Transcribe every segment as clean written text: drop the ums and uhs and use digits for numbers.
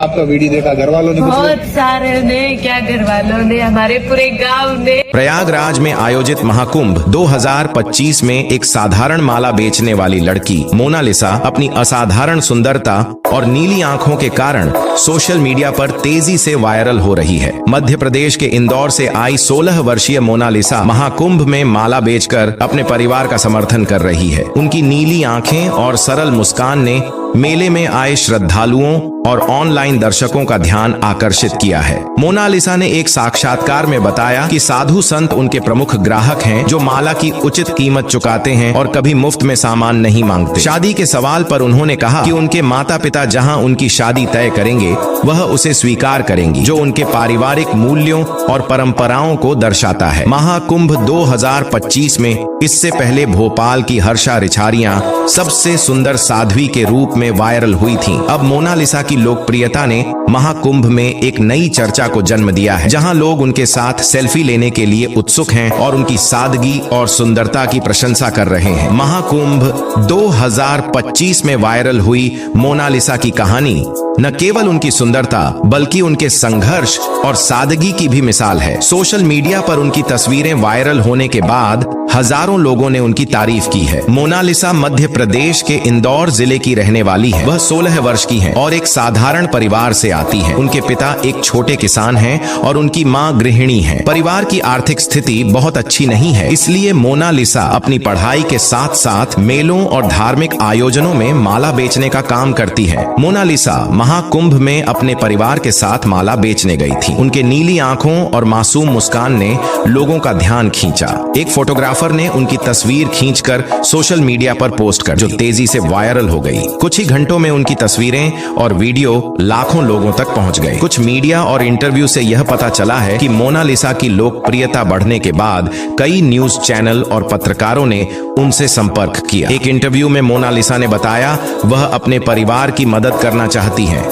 आपका वीडियो देखा, घर वालों ने बहुत सारे ने, क्या घर वालों ने, हमारे पूरे गांव ने। प्रयागराज में आयोजित महाकुंभ 2025 में एक साधारण माला बेचने वाली लड़की मोनालिसा अपनी असाधारण सुंदरता और नीली आंखों के कारण सोशल मीडिया पर तेजी से वायरल हो रही है। मध्य प्रदेश के इंदौर से आई 16 वर्षीय मोनालिसा महाकुंभ में माला बेचकर अपने परिवार का समर्थन कर रही है। उनकी नीली आंखें और सरल मुस्कान ने मेले में आए श्रद्धालुओं और ऑनलाइन दर्शकों का ध्यान आकर्षित किया है। मोनालिसा ने एक साक्षात्कार में बताया कि साधु संत उनके प्रमुख ग्राहक हैं, जो माला की उचित कीमत चुकाते हैं और कभी मुफ्त में सामान नहीं मांगते। शादी के सवाल पर उन्होंने कहा कि उनके माता पिता जहां उनकी शादी तय करेंगे वह उसे स्वीकार करेंगी, जो उनके पारिवारिक मूल्यों और परंपराओं को दर्शाता है। महाकुंभ 2025 में इससे पहले भोपाल की हर्षा रिछारियां सबसे सुंदर साध्वी के रूप में वायरल हुई थीं। अब मोनालिसा की लोकप्रियता ने महाकुंभ में एक नई चर्चा को जन्म दिया है, जहां लोग उनके साथ सेल्फी लेने के लिए उत्सुक हैं और उनकी सादगी और सुंदरता की प्रशंसा कर रहे हैं। महाकुंभ 2025 में वायरल हुई मोनालिसा की कहानी न केवल उनकी सुंदरता बल्कि उनके संघर्ष और सादगी की भी मिसाल है। सोशल मीडिया पर उनकी तस्वीरें वायरल होने के बाद हजारों लोगों ने उनकी तारीफ की है। मोनालिसा मध्य प्रदेश के इंदौर जिले की रहने वाली है। वह 16 वर्ष की है और एक साधारण परिवार से आती है। उनके पिता एक छोटे किसान हैं और उनकी मां गृहिणी है। परिवार की आर्थिक स्थिति बहुत अच्छी नहीं है, इसलिए मोनालिसा अपनी पढ़ाई के साथ साथ मेलों और धार्मिक आयोजनों में माला बेचने का काम करती है। मोनालिसा महाकुंभ में अपने परिवार के साथ माला बेचने गई थी। उनके नीली आंखों और मासूम मुस्कान ने लोगों का ध्यान खींचा। एक फोटोग्राफर ने उनकी तस्वीर खींचकर सोशल मीडिया पर पोस्ट कर, जो तेजी से वायरल हो गई। कुछ ही घंटों में उनकी तस्वीरें और वीडियो लाखों लोगों तक पहुंच गए। कुछ मीडिया और इंटरव्यू से यह पता चला है कि मोनालिसा की लोकप्रियता बढ़ने के बाद कई न्यूज चैनल और पत्रकारों ने उनसे संपर्क किया। एक इंटरव्यू में मोनालिसा ने बताया वह अपने परिवार की मदद करना चाहती हैं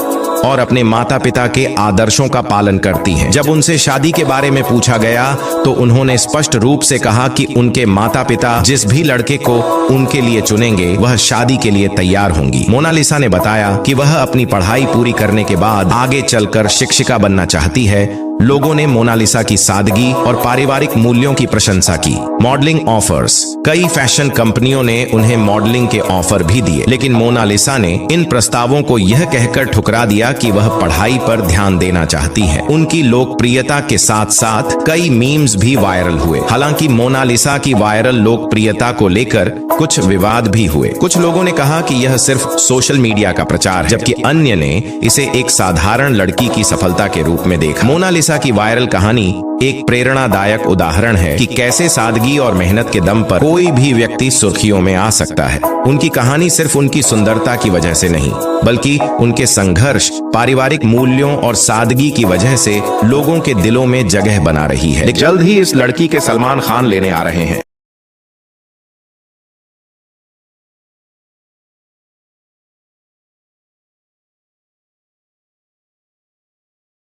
और अपने माता पिता के आदर्शों का पालन करती हैं। जब उनसे शादी के बारे में पूछा गया तो उन्होंने स्पष्ट रूप से कहा कि उनके माता पिता जिस भी लड़के को उनके लिए चुनेंगे वह शादी के लिए तैयार होंगी। मोनालिसा ने बताया कि वह अपनी पढ़ाई पूरी करने के बाद आगे चलकर शिक्षिका बनना चाहती है। लोगों ने मोनालिसा की सादगी और पारिवारिक मूल्यों की प्रशंसा की। मॉडलिंग ऑफर्स, कई फैशन कंपनियों ने उन्हें मॉडलिंग के ऑफर भी दिए, लेकिन मोनालिसा ने इन प्रस्तावों को यह कहकर ठुकरा दिया कि वह पढ़ाई पर ध्यान देना चाहती है। उनकी लोकप्रियता के साथ साथ कई मीम्स भी वायरल हुए। हालांकि मोनालिसा की वायरल लोकप्रियता को लेकर कुछ विवाद भी हुए। कुछ लोगों ने कहा कि यह सिर्फ सोशल मीडिया का प्रचार है, जबकि अन्य ने इसे एक साधारण लड़की की सफलता के रूप में देखा। मोनालिसा की वायरल कहानी एक प्रेरणादायक उदाहरण है कि कैसे सादगी और मेहनत के दम पर कोई भी व्यक्ति सुर्खियों में आ सकता है। उनकी कहानी सिर्फ उनकी सुंदरता की वजह से नहीं, बल्कि उनके संघर्ष, पारिवारिक मूल्यों और सादगी की वजह से लोगों के दिलों में जगह बना रही है। जल्द ही इस लड़की के सलमान खान लेने आ रहे हैं।